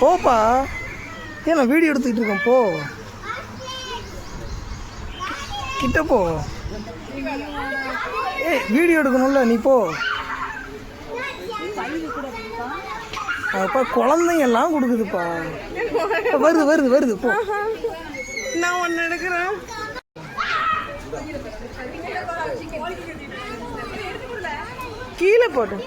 போப்பா. ஏன் நான் வீடியோ எடுத்துக்கிட்டு இருக்கேன், போ. கிட்ட போ. ஏய் வீடியோ எடுக்கணும்ல, நீ போ. அப்பா குழந்தைங்க எல்லாம் கொடுக்குதுப்பா. வருது வருது வருது, போ. நான் ஒன்று எடுக்கிறேன். கீழே போட்டு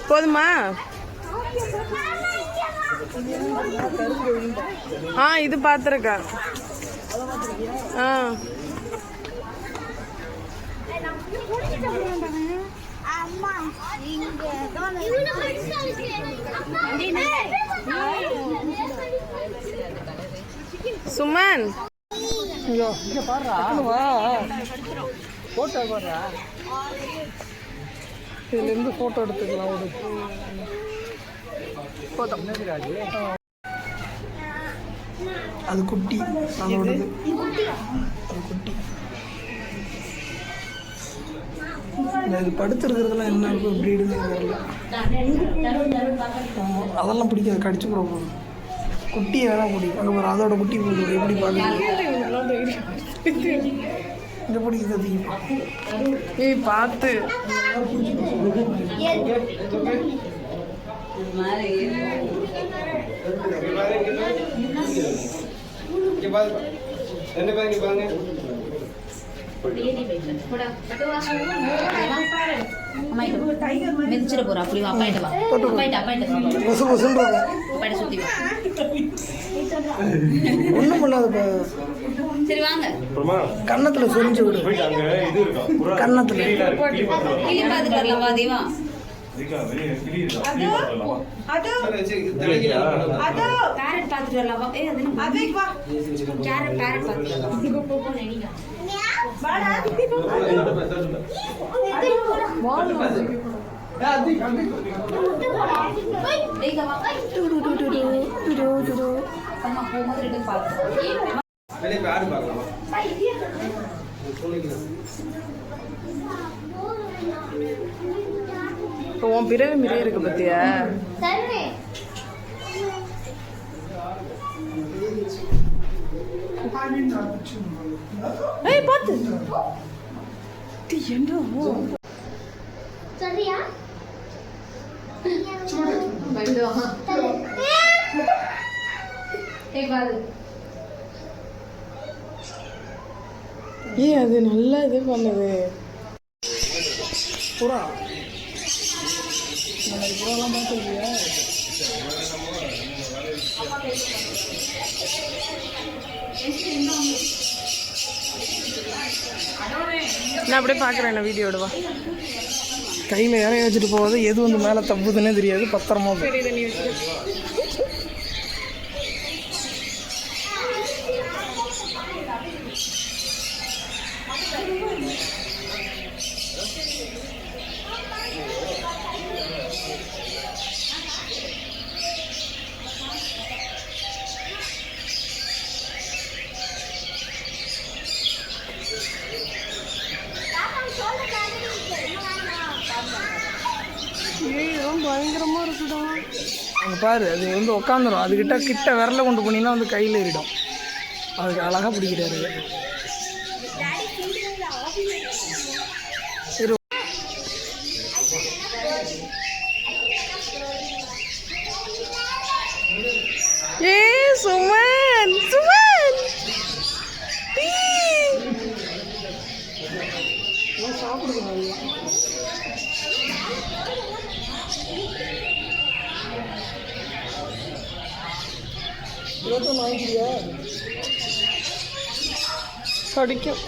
போதுமா? இது பார்த்துருக்கேன். சுமன் போட்டோ பாடுறா, இதுலேருந்து ஃபோட்டோ எடுத்துக்கலாம். ஒரு அது குட்டி, அதோடது அது குட்டி. இது படுத்துருக்கிறதுலாம் என்ன இருக்கும், ப்ரீடுன்னு தெரியல. அதெல்லாம் பிடிக்காது, கடிச்சு கூட போகும். குட்டியை வேணால் பிடிக்கும். அங்கே பாரு, அதோட குட்டி போகுது. எப்படி பார்க்குறது, இந்த பிடிக்குது அதிகம். ஏய் பார்த்து மிதிச்சிட போறா. அப்படி வா, அப்பாயிட்ட வா, அப்பாயிட்ட சுத்தி வா. ஒன்றும் பண்ணாது. சரி வாங்க, கன்னத்துல சொரிஞ்சு விடு. கன்னத்துல கிளி பார்த்துட்டு வரலாம். வா தேவா. பேரட் பார்த்துட்டு வரலாம். வா. கேரட் பேரட் பார்த்துட்டு வரலாம். உன் பிறகு மிரே இருக்கு பத்தியா? ஏய் பாத்து என்ன சரியா? ஏன் அது நல்லா இது பண்ணுது. புறா புறாலாம் பார்த்துருக்கியா? நான் அப்படியே பார்க்குறேன். என்ன வீடியோ எடுவா. கையில் இறைய வச்சுட்டு போவது எது வந்து மேலே தப்புதுன்னே தெரியாது. பத்திரமா சரி தண்ணி வச்சு பயங்கரமா இருக்குதா. அங்கே பாரு, அது வந்து உட்காந்துரும். அதுக்கிட்ட கிட்ட விரல கொண்டு போனீங்கன்னா வந்து கையில் ஏறிடும். அதுக்கு அழகாக பிடிக்கிறாரு. ஏ சுமன் சுமன் சாப்பிடுது. வாங்கிக்கிறியா? கடிக்கும்.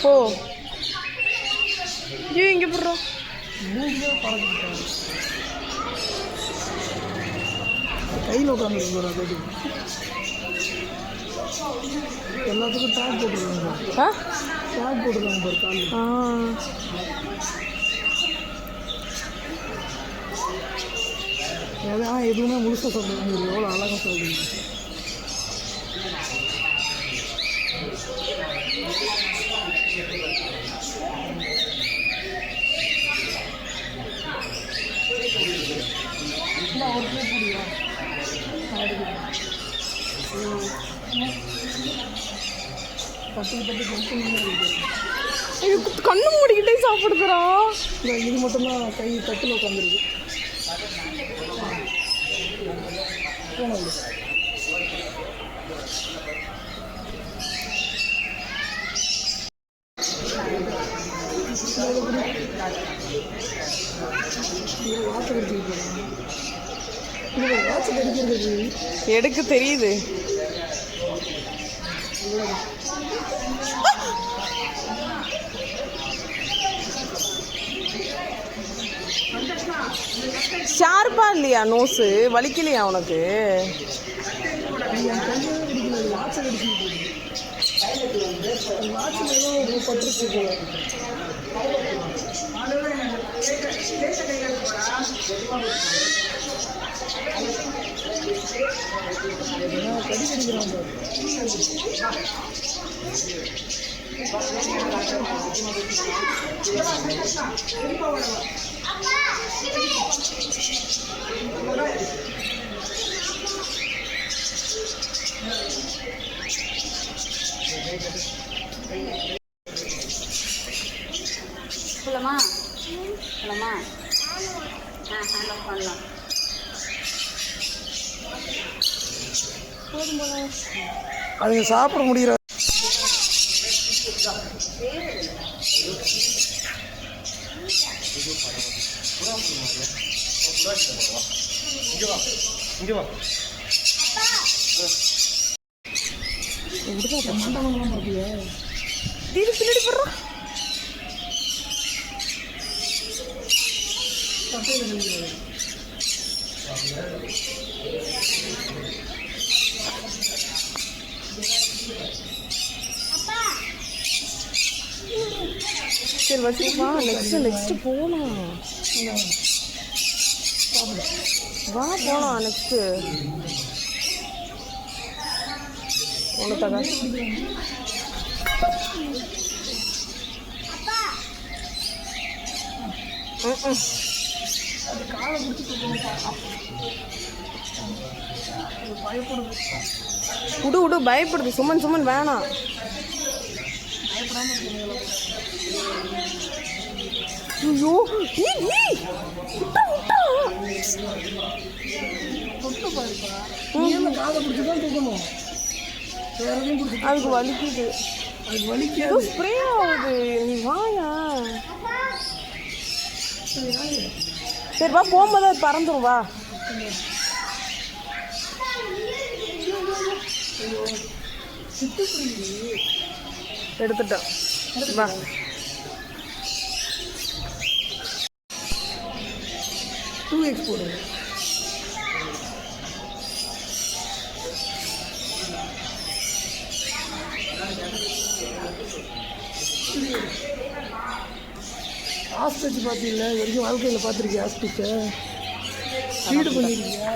ஓ ஏன் இங்கே போடுறோம்? கையில் உட்காந்துருக்கு போகிற அது எல்லாத்துக்கும் டேக் போட்டுருக்காங்க. டேக் போட்டுருக்காங்க பாரு கால். எதுவுமே முழுசாக சொல்லுங்க. எவ்வளோ அழகாக சொல்லுங்க. கண்ணு மூடிக்கிட்டே சாப்பிடுதுரா. இது மட்டும்தான் கை தட்டில் உட்காந்துருக்கு. எடுக்க தெரியுது. ஷார்ப்பா இல்லையா நோஸு? வலிக்கலையா உனக்கு? போலாமா போலாமா? ஹேண்ட் ஆஃப் பண்ணலாம். அதுங்க சாப்பிட முடியற இது பின்னாடி போடுறோம். சரி வச்சுப்பா. நெக்ஸ்ட் போகலாம். வா போகலாம். நெக்ஸ்ட்டு ஒன்றுத்தக்கா விடு விடு. பயப்படுது சுமன். சுமன் வேணாம். ஐயோ அதுக்கு வலிக்குது. ஏதோ ஸ்ப்ரே ஆகுது. நீ வாயா. சரி வா. போகும்போது அது பறந்துடும். வா. எடுத்துட்டோம். வா. போடு. ஆஸ்டிச் பார்த்தீங்களா? வரைக்கும் வாழ்க்கையில் பார்த்துருக்கேன். ஆஸ்டிச்சை ஃபீடு பண்ணியிருக்கியா?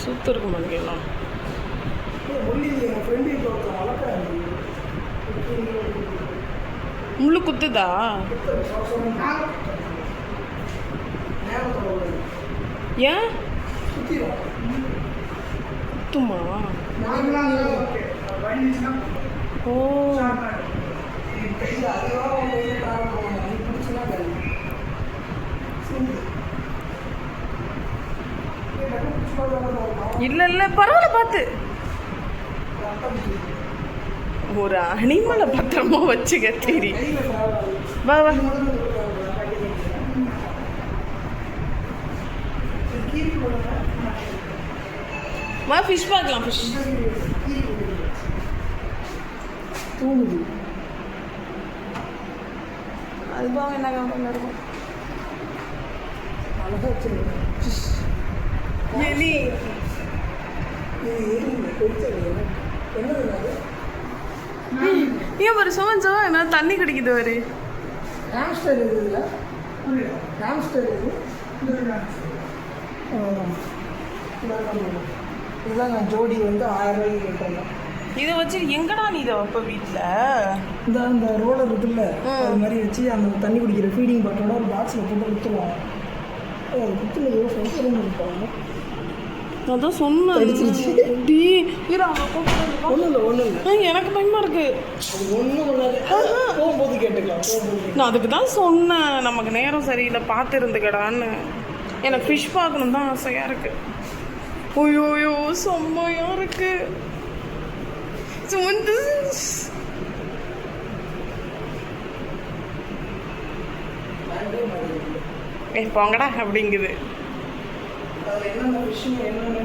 சுத்தம் இருக்கும் மணிக்கெல்லாம். முள்ளு குத்துதா? ஏன் குத்துமா? ஓ இல்ல இல்ல பரவாயில்ல. பார்த்து ஒரு அனிமலை பத்திரமா வச்சுக்க. சரி வா வா. வா ஃபிஷ் பார்க்கலாம். ஃபிஷ் தூங்குது. அது போக என்ன கம்பெனி இருக்கும்? அழகாக வச்சுருக்கேன். எலி ஏன் ஒரு சுமன் என்ன தண்ணி குடிக்குது ஒரு ஹாம்ஸ்டர் இருக்குதுல்ல, ஹாம்ஸ்டர் இது இதெல்லாம் நான் ஜோடி வந்து 1000 ரூபாய்க்கு கேட்டேன். இதை வச்சு எங்கடா நீ இதை வைப்ப வீட்டில்? இந்த ரோலர் இருக்குல்ல, அது மாதிரி வச்சு அந்த தண்ணி குடிக்கிற ஃபீடிங் பாட்டோட ஒரு பாக்ஸில் போட்டு விற்றுருவாங்க. அது குத்துல ஏதோ சொல்லிட்டு இருப்பாங்க. அதான் சொன்னேன். ஒன்றும் இல்லை எனக்கு பயமா இருக்கு. ஒன்றும் பண்ணாது, போகும்போது கேட்டுக்கலாம். நான் அதுக்கு தான் சொன்னேன், நமக்கு நேரம் சரியில்லை, பார்த்து இருந்துக்கடான்னு. எனக்கு ஃபிஷ் பார்க்கணும் தான் ஆசையாக இருக்கு. ஓயோயோ செம்மையா இருக்கு. போங்கடா அப்படிங்குது. என்னென்ன விஷயம் என்னென்ன